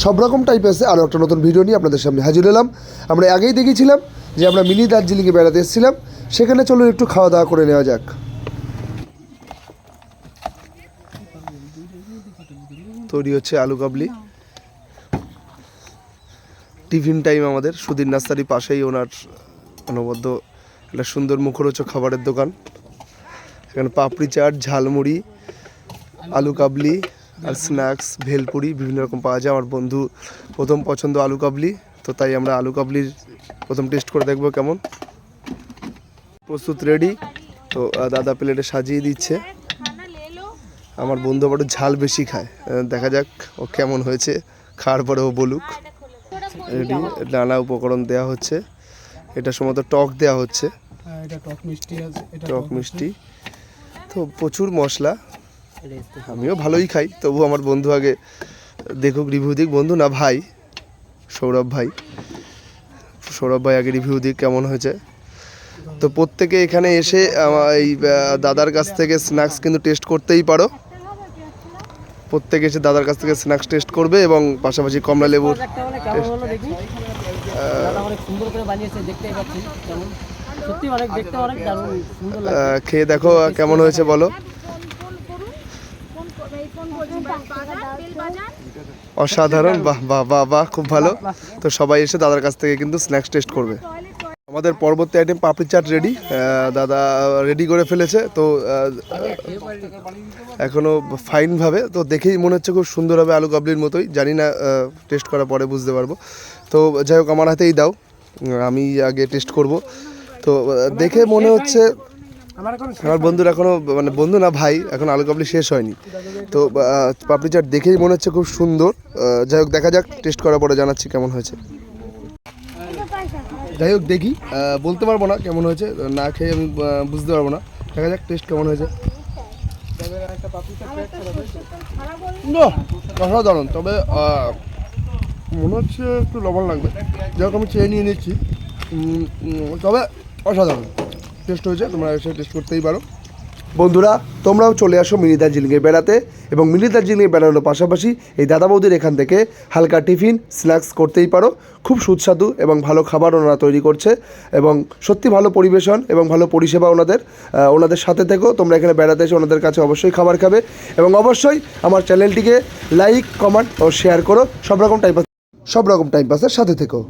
সব রকম টাইপের আরও একটা নতুন ভিডিও নিয়ে আপনাদের সামনে হাজির হলাম। আমরা আগেই দেখিয়েছিলাম যে আমরা মিনি দার্জিলিংয়ে বেড়াতে এসেছিলাম, সেখানে চলুন একটু খাওয়া দাওয়া করে নেওয়া যাক। তৈরি হচ্ছে আলু কাবলি, টিফিন টাইম আমাদের। সুধীর নাস্তারি পাশেই ওনার অনবদ্য একটা সুন্দর মুখরোচক খাবারের দোকান। এখানে পাপড়ি চাট, ঝালমুড়ি, আলু কাবলি আর স্ন্যাক্স, ভেলপুরি বিভিন্ন রকম পাওয়া যায়। আমার বন্ধু প্রথম পছন্দ আলু কাবলি, তো তাই আমরা আলু কাবলির প্রথম টেস্ট করে দেখবো কেমন। প্রস্তুত রেডি, তো দাদা প্লেটে সাজিয়ে দিচ্ছে। আমার বন্ধু আবার ঝাল বেশি খায়, দেখা যাক ও কেমন হয়েছে, খাওয়ার পরে ও বলুক। রেডি, নানা উপকরণ দেওয়া হচ্ছে। এটা সম্ভবত টক দেওয়া হচ্ছে, টক মিষ্টি, তো প্রচুর মশলা। আমিও ভালোই খাই, তবু আমার বন্ধু আগে দেখুক, রিভিউ দিক। বন্ধু না ভাই, সৌরভ ভাই আগে রিভিউ দিক কেমন হয়েছে। তো প্রত্যেকে এখানে এসে এই দাদার কাছ থেকে স্ন্যাক্স কিন্তু টেস্ট করতেই পারো। প্রত্যেকে এসে দাদার কাছ থেকে স্ন্যাক্স টেস্ট করবে এবং পাশাপাশি কমলা লেবুর খেয়ে দেখো কেমন হয়েছে বলো। অসাধারণ, বাহ বাহ বাহ বাহ, খুব ভালো। তো সবাই এসে দাদার কাছ থেকে কিন্তু স্ন্যাক্স টেস্ট করবে। আমাদের পরবর্তী আইটেম পাপড়ি চাট রেডি, দাদা রেডি করে ফেলেছে। তো এখনও ফাইনভাবে, তো দেখেই মনে হচ্ছে খুব সুন্দর হবে, আলু কাবলির মতোই। জানি না, টেস্ট করার পরে বুঝতে পারবো। তো যাই হোক, আমার হাতেই দাও, আমি আগে টেস্ট করব। তো দেখে মনে হচ্ছে আমার বন্ধুর এখনও, মানে বন্ধু না ভাই, এখন আলু কাবলি শেষ হয়নি। তো পাপড়ি চাট দেখেই মনে হচ্ছে খুব সুন্দর। যাই হোক, দেখা যাক, টেস্ট করার পরে জানাচ্ছি কেমন হয়েছে। যাই হোক, দেখি, বলতে পারবো না কেমন হয়েছে, না খেয়ে আমি বুঝতে পারবো না। দেখা যাক টেস্ট কেমন হয়েছে। অসাধারণ, তবে মনে হচ্ছে একটু লবণ লাগবে। যাই হোক, আমি চেয়ে নিয়ে নিচ্ছি, তবে অসাধারণ টেস্ট হয়েছে। তোমরা এসে টেস্ট করতেই পারো। বন্ধুরা, তোমরাও চলে আসো মিনি দার্জিলিংয়ে বেড়াতে, এবং মিনি দার্জিলিংয়ে বেড়ানোর পাশাপাশি এই দাদা বৌদির এখান থেকে হালকা টিফিন স্ন্যাক্স করতেই পারো। খুব সুস্বাদু এবং ভালো খাবার ওনারা তৈরি করছে, এবং সত্যি ভালো পরিবেশন এবং ভালো পরিষেবা ওনাদের সাথে থেকেও তোমরা এখানে বেড়াতে এসে ওনাদের কাছে অবশ্যই খাবার খাবে। এবং অবশ্যই আমার চ্যানেলটিকে লাইক, কমেন্ট ও শেয়ার করো। সব রকম টাইম পাসের সাথে থেকো।